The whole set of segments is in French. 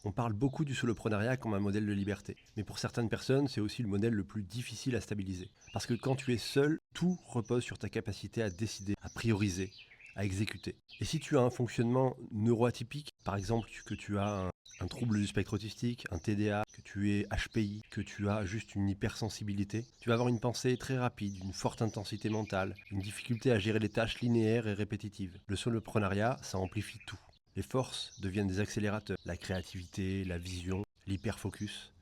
On parle beaucoup du soloprenariat comme un modèle de liberté. Mais pour certaines personnes, c'est aussi le modèle le plus difficile à stabiliser. Parce que quand tu es seul, tout repose sur ta capacité à décider, à prioriser, à exécuter. Et si tu as un fonctionnement neuroatypique, par exemple que tu as un trouble du spectre autistique, un TDA, que tu es HPI, que tu as juste une hypersensibilité, tu vas avoir une pensée très rapide, une forte intensité mentale, une difficulté à gérer les tâches linéaires et répétitives. Le soloprenariat, ça amplifie tout. Les forces deviennent des accélérateurs, la créativité, la vision, l'hyperfocus.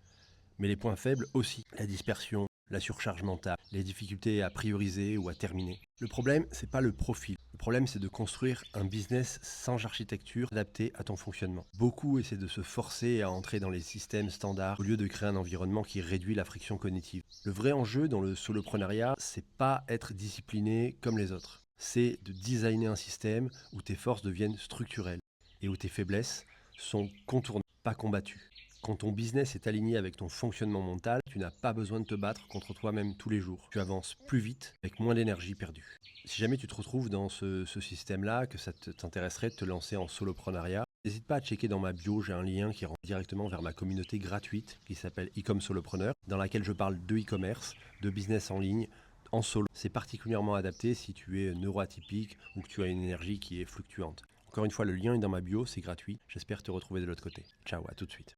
Mais les points faibles aussi, la dispersion, la surcharge mentale, les difficultés à prioriser ou à terminer. Le problème, c'est pas le profil. Le problème, c'est de construire un business sans architecture adaptée à ton fonctionnement. Beaucoup essaient de se forcer à entrer dans les systèmes standards au lieu de créer un environnement qui réduit la friction cognitive. Le vrai enjeu dans le soloprenariat, c'est pas être discipliné comme les autres. C'est de designer un système où tes forces deviennent structurelles et où tes faiblesses sont contournées, pas combattues. Quand ton business est aligné avec ton fonctionnement mental, tu n'as pas besoin de te battre contre toi-même tous les jours. Tu avances plus vite avec moins d'énergie perdue. Si jamais tu te retrouves dans ce système-là, que ça t'intéresserait de te lancer en soloprenariat, n'hésite pas à checker dans ma bio, j'ai un lien qui rend directement vers ma communauté gratuite qui s'appelle Ecom Solopreneur, dans laquelle je parle de e-commerce, de business en ligne, en solo. C'est particulièrement adapté si tu es neuroatypique ou que tu as une énergie qui est fluctuante. Encore une fois, le lien est dans ma bio, c'est gratuit. J'espère te retrouver de l'autre côté. Ciao, à tout de suite.